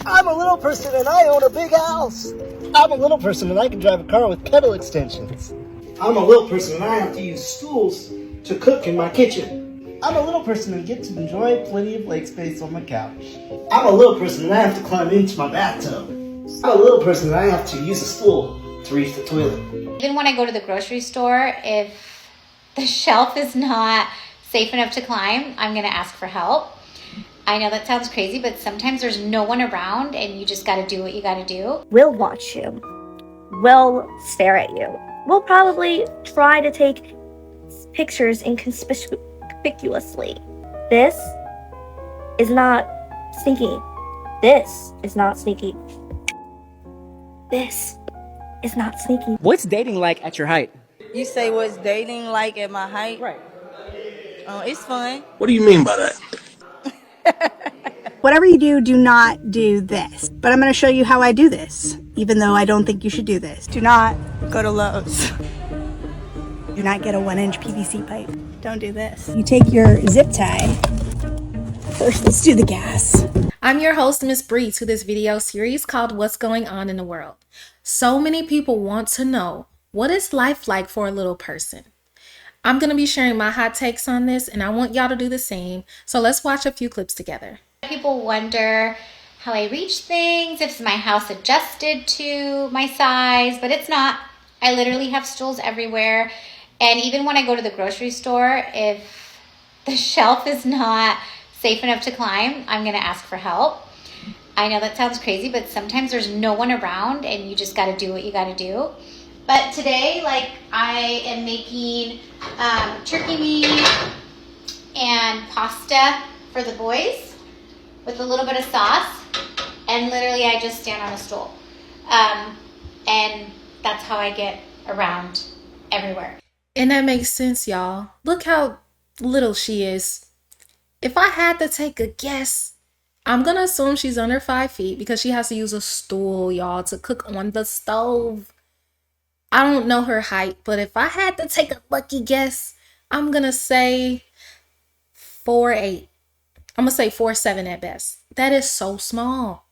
I'm a little person and I own a big house. I'm a little person and I can drive a car with pedal extensions. I'm a little person and I have to use stools to cook in my kitchen. I'm a little person and get to enjoy plenty of leg space on my couch. I'm a little person and I have to climb into my bathtub. I'm a little person and I have to use a stool to reach the toilet. Even when I go to the grocery store, if the shelf is not safe enough to climb, I'm gonna ask for help. I know that sounds crazy, but sometimes there's no one around and you just gotta do what you gotta do. We'll watch you. We'll stare at you. We'll probably try to take pictures inconspicuously. This is not sneaky. This is not sneaky. This is not sneaky. What's dating like at your height? You say what's dating like at my height? Right. It's fun. What do you mean by that? Whatever you do, do not do this. But I'm going to show you how I do this, even though I don't think you should do this. Do not go to Lowe's. Do not get a 1-inch PVC pipe. Don't do this. You take your zip tie. First, let's do the gas. I'm your host, Miss Bree, to this video series called What's Going On in the World. So many people want to know, what is life like for a little person? I'm going to be sharing my hot takes on this, and I want y'all to do the same. So let's watch a few clips together. People wonder how I reach things, if my house adjusted to my size, but it's not. I literally have stools everywhere. And even when I go to the grocery store, if the shelf is not safe enough to climb, I'm gonna ask for help. I know that sounds crazy, but sometimes there's no one around and you just gotta do what you gotta do. But today, I am making turkey meat and pasta for the boys with a little bit of sauce, and literally I just stand on a stool. And that's how I get around everywhere. And that makes sense, y'all. Look how little she is. If I had to take a guess, I'm gonna assume she's under 5 feet because she has to use a stool, y'all, to cook on the stove. I don't know her height, but if I had to take a lucky guess, I'm gonna say 4'8". I'm gonna say 4'7" at best. That is so small.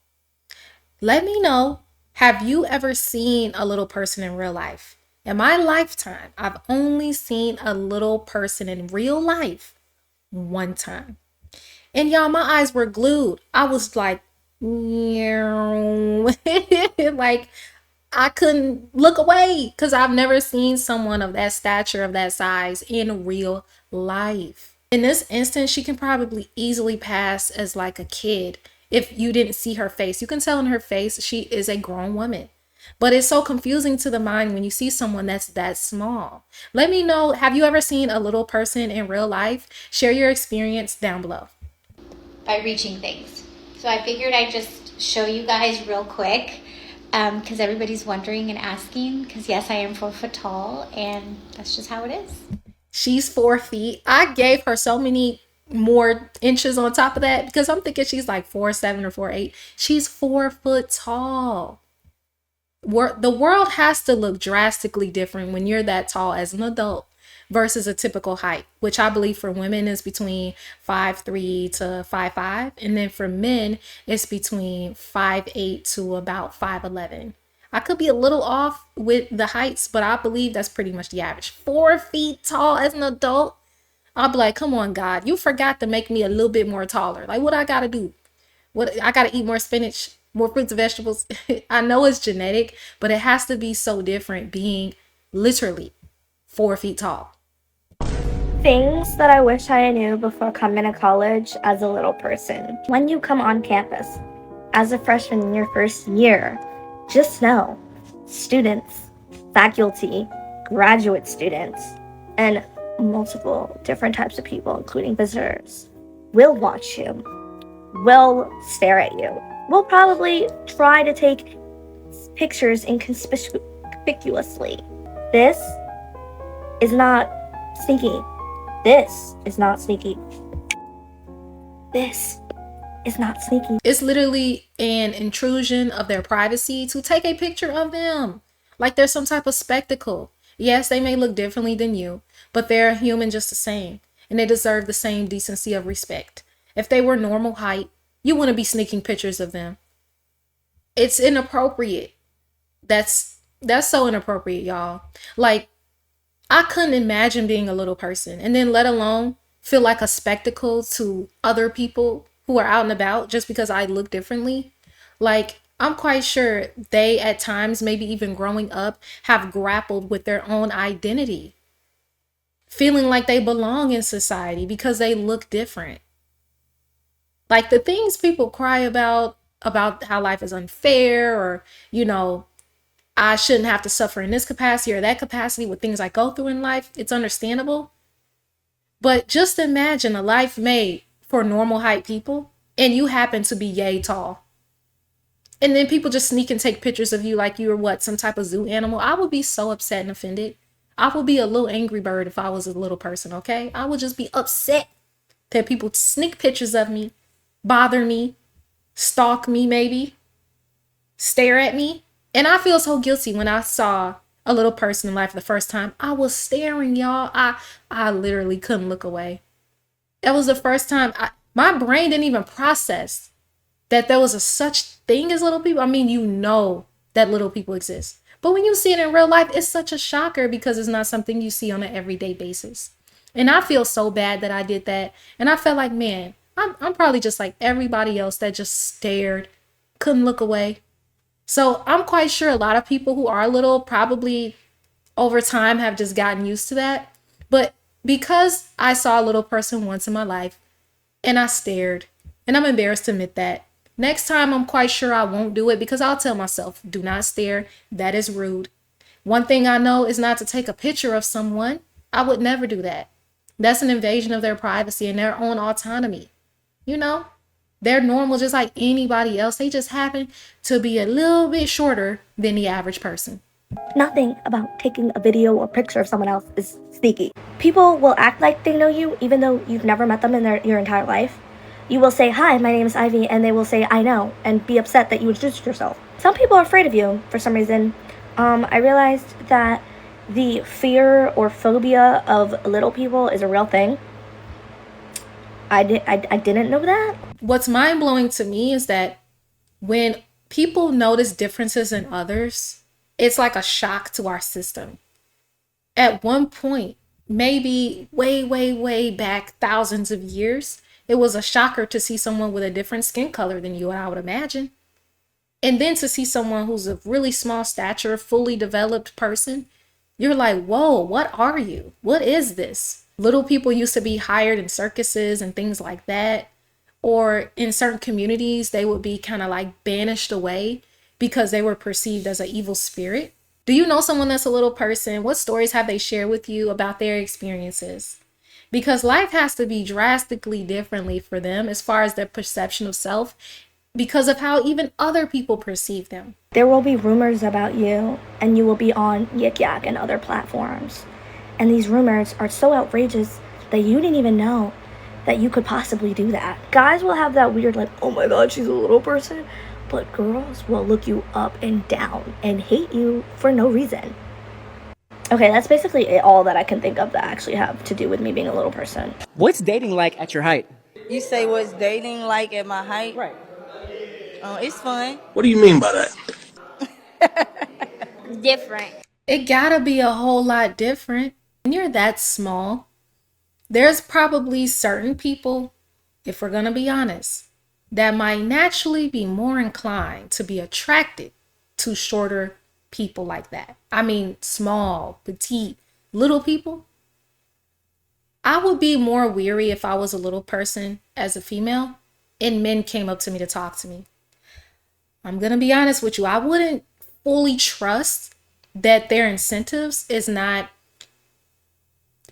Let me know, have you ever seen a little person in real life? In my lifetime, I've only seen a little person in real life one time. And y'all, my eyes were glued. I was like, like I couldn't look away because I've never seen someone of that stature, of that size in real life. In this instance, she can probably easily pass as like a kid. If you didn't see her face, you can tell in her face she is a grown woman. But it's so confusing to the mind when you see someone that's that small. Let me know, have you ever seen a little person in real life? Share your experience down below. By reaching things. So I figured I'd just show you guys real quick because everybody's wondering and asking, because yes, I am 4 foot tall and that's just how it is. She's 4 feet. I gave her so many more inches on top of that because I'm thinking she's like 4'7" or 4'8". She's 4 foot tall. The world has to look drastically different when you're that tall as an adult versus a typical height, which I believe for women is between 5'3" to 5'5", and then for men it's between 5'8" to about 5'11". I could be a little off with the heights, but I believe that's pretty much the average. 4 feet tall as an adult. I'll be like, come on, God, you forgot to make me a little bit more taller. Like, what I gotta do? What I gotta eat more spinach, more fruits and vegetables. I know it's genetic, but it has to be so different being literally 4 feet tall. Things that I wish I knew before coming to college as a little person. When you come on campus as a freshman in your first year, just know students, faculty, graduate students, and multiple different types of people, including visitors, will watch you. We'll stare at you. We'll probably try to take pictures inconspicuously. This is not sneaky. This is not sneaky. This is not sneaky. It's literally an intrusion of their privacy to take a picture of them. Like they're some type of spectacle. Yes, they may look differently than you, but they're human just the same. And they deserve the same decency of respect. If they were normal height, you wouldn't be sneaking pictures of them. It's inappropriate. That's so inappropriate, y'all. Like, I couldn't imagine being a little person and then let alone feel like a spectacle to other people who are out and about just because I look differently. Like, I'm quite sure they at times, maybe even growing up, have grappled with their own identity, feeling like they belong in society because they look different. Like the things people cry about how life is unfair, or, I shouldn't have to suffer in this capacity or that capacity with things I go through in life. It's understandable. But just imagine a life made for normal height people and you happen to be yay tall. And then people just sneak and take pictures of you like you were what, some type of zoo animal. I would be so upset and offended. I would be a little angry bird if I was a little person, okay? I would just be upset that people sneak pictures of me, bother me, stalk me maybe, stare at me. And I feel so guilty when I saw a little person in life for the first time. I was staring, y'all. I literally couldn't look away. That was the first time my brain didn't even process that there was a such thing as little people. I mean, that little people exist. But when you see it in real life, it's such a shocker because it's not something you see on an everyday basis. And I feel so bad that I did that. And I felt like, man, I'm probably just like everybody else that just stared, couldn't look away. So I'm quite sure a lot of people who are little probably over time have just gotten used to that. But because I saw a little person once in my life and I stared, and I'm embarrassed to admit that, next time I'm quite sure I won't do it because I'll tell myself, do not stare. That is rude. One thing I know is not to take a picture of someone. I would never do that. That's an invasion of their privacy and their own autonomy. They're normal just like anybody else. They just happen to be a little bit shorter than the average person. Nothing about taking a video or picture of someone else is sneaky. People will act like they know you even though you've never met them in your entire life. You will say, "Hi, my name is Ivy," and they will say, "I know," and be upset that you introduced yourself. Some people are afraid of you for some reason. I realized that the fear or phobia of little people is a real thing. I didn't know that. What's mind-blowing to me is that when people notice differences in others, it's like a shock to our system. At one point, maybe way, way, way back thousands of years, it was a shocker to see someone with a different skin color than you, I would imagine. And then to see someone who's a really small stature, fully developed person, you're like, whoa, what are you? What is this? Little people used to be hired in circuses and things like that. Or in certain communities, they would be kind of like banished away because they were perceived as an evil spirit. Do you know someone that's a little person? What stories have they shared with you about their experiences? Because life has to be drastically differently for them as far as their perception of self because of how even other people perceive them. There will be rumors about you, and you will be on Yik Yak and other platforms. And these rumors are so outrageous that you didn't even know that you could possibly do that. Guys will have that weird, like, oh my god, she's a little person. But girls will look you up and down and hate you for no reason. Okay, that's basically all that I can think of that actually have to do with me being a little person. What's dating like at your height? You say what's dating like at my height? Right. It's fun. What do you mean by that? Different. It gotta be a whole lot different. When you're that small, there's probably certain people, if we're gonna be honest, that might naturally be more inclined to be attracted to shorter people like that. I mean, small, petite, little people. I would be more weary if I was a little person as a female and men came up to me to talk to me. I'm gonna be honest with you. I wouldn't fully trust that their incentives is not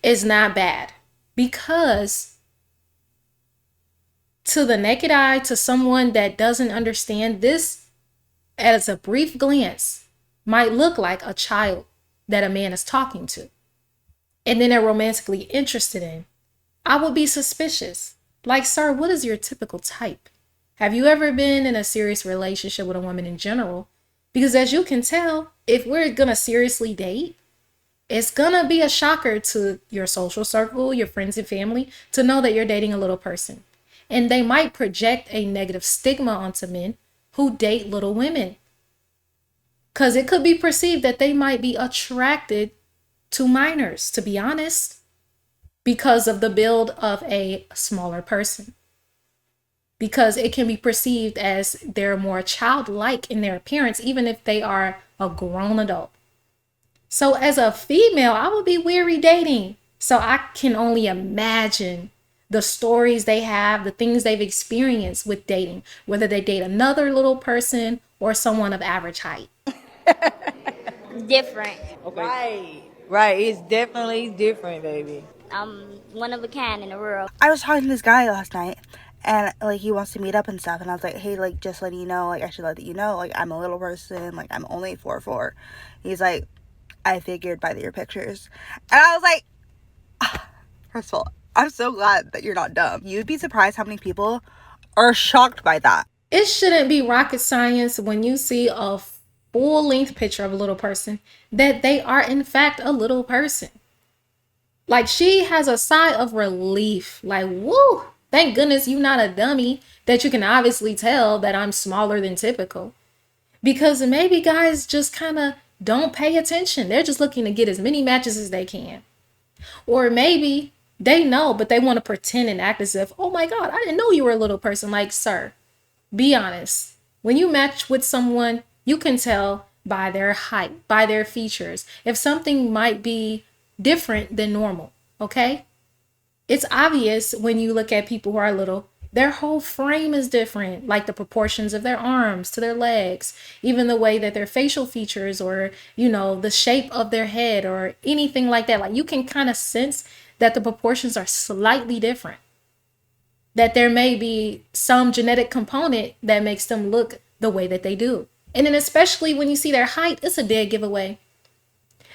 bad, because to the naked eye, to someone that doesn't understand this, as a brief glance, might look like a child that a man is talking to and then they're romantically interested in. I would be suspicious. Like, sir, what is your typical type? Have you ever been in a serious relationship with a woman in general? Because as you can tell, if we're gonna seriously date, it's gonna be a shocker to your social circle, your friends and family, to know that you're dating a little person. And they might project a negative stigma onto men who date little women. Because it could be perceived that they might be attracted to minors, to be honest, because of the build of a smaller person. Because it can be perceived as they're more childlike in their appearance, even if they are a grown adult. So as a female, I would be weary dating. So I can only imagine the stories they have, the things they've experienced with dating, whether they date another little person or someone of average height. Different. Right. It's definitely different, baby. One of a kind in the world. I was talking to this guy last night, and like he wants to meet up and stuff, and I was like, hey, like just letting you know, like I should let you know, like I'm a little person, like I'm only 4'4". He's like, I figured by your pictures. And I was like, first of all, I'm so glad that you're not dumb. You'd be surprised how many people are shocked by that. It shouldn't be rocket science when you see a full-length picture of a little person that they are in fact a little person. Like, she has a sigh of relief. Like, woo, thank goodness you're not a dummy, that you can obviously tell that I'm smaller than typical. Because maybe guys just kind of don't pay attention. They're just looking to get as many matches as they can. Or maybe they know, but they want to pretend and act as if, oh my God, I didn't know you were a little person. Like, sir, be honest. When you match with someone, you can tell by their height, by their features, if something might be different than normal, okay? It's obvious when you look at people who are little, their whole frame is different, like the proportions of their arms to their legs, even the way that their facial features or, you know, the shape of their head or anything like that. Like, you can kind of sense that the proportions are slightly different, that there may be some genetic component that makes them look the way that they do. And then especially when you see their height, it's a dead giveaway.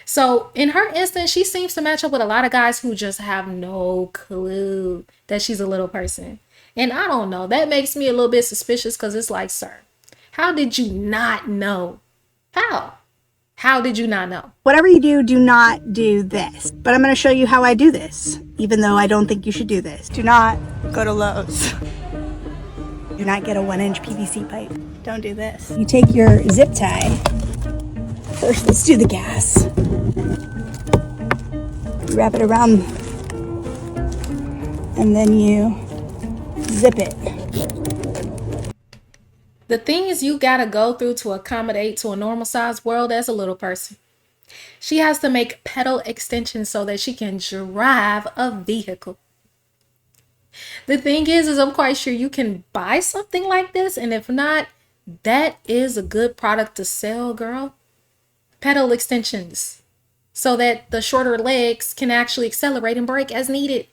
So in her instance, she seems to match up with a lot of guys who just have no clue that she's a little person. And I don't know, that makes me a little bit suspicious, because it's like, sir, how did you not know? How did you not know? Whatever you do, do not do this. But I'm going to show you how I do this, even though I don't think you should do this. Do not go to Lowe's. Do not get a 1-inch PVC pipe. Don't do this. You take your zip tie. First, let's do the gas. You wrap it around, and then you zip it. The things you gotta go through to accommodate to a normal sized world as a little person. She has to make pedal extensions so that she can drive a vehicle. The thing is I'm quite sure you can buy something like this, and if not, that is a good product to sell, girl. Pedal extensions, so that the shorter legs can actually accelerate and brake as needed.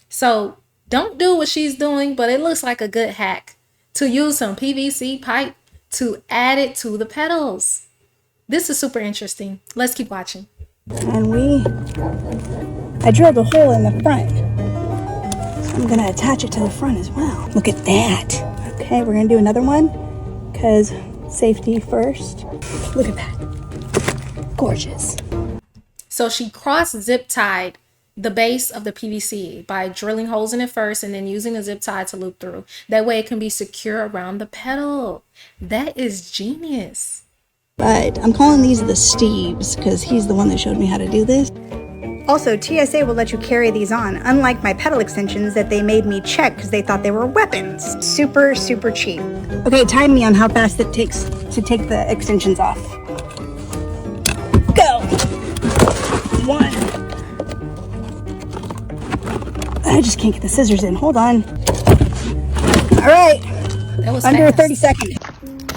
So don't do what she's doing, but it looks like a good hack to use some PVC pipe to add it to the pedals. This is super interesting. Let's keep watching. And I drilled a hole in the front. So I'm gonna attach it to the front as well. Look at that. Okay, we're gonna do another one, because safety first. Look at that. Gorgeous. So she cross zip tied the base of the PVC by drilling holes in it first and then using a zip tie to loop through. That way it can be secure around the pedal. That is genius. But I'm calling these the Steves because he's the one that showed me how to do this. Also, TSA will let you carry these on, unlike my pedal extensions that they made me check because they thought they were weapons. Super, super cheap. Okay, time me on how fast it takes to take the extensions off. Go! 1. I just can't get the scissors in. Hold on. All right. That was Under fast. 30 seconds.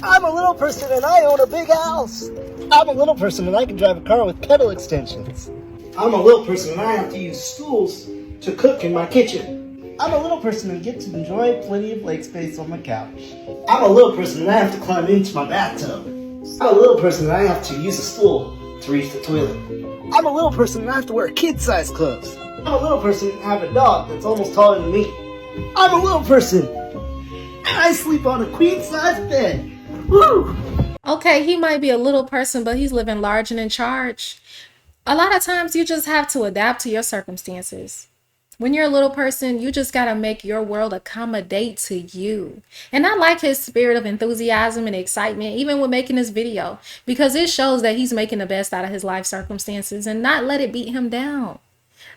I'm a little person and I own a big house. I'm a little person and I can drive a car with pedal extensions. I'm a little person and I have to use stools to cook in my kitchen. I'm a little person and get to enjoy plenty of leg space on my couch. I'm a little person and I have to climb into my bathtub. I'm a little person and I have to use a stool to reach the toilet. I'm a little person and I have to wear kid-sized clothes. I'm a little person and have a dog that's almost taller than me. I'm a little person and I sleep on a queen-sized bed. Woo! Okay, he might be a little person, but he's living large and in charge. A lot of times you just have to adapt to your circumstances. When you're a little person, you just got to make your world accommodate to you. And I like his spirit of enthusiasm and excitement, even with making this video, because it shows that he's making the best out of his life circumstances and not let it beat him down.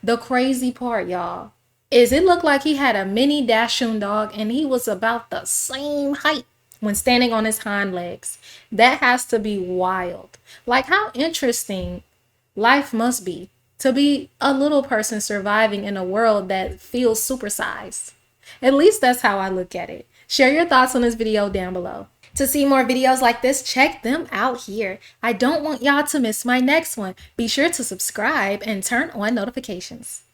The crazy part, y'all, is it looked like he had a mini Dachshund dog and he was about the same height when standing on his hind legs. That has to be wild. Like, how interesting life must be to be a little person surviving in a world that feels supersized. At least that's how I look at it. Share your thoughts on this video down below. To see more videos like this, check them out here. I don't want y'all to miss my next one. Be sure to subscribe and turn on notifications.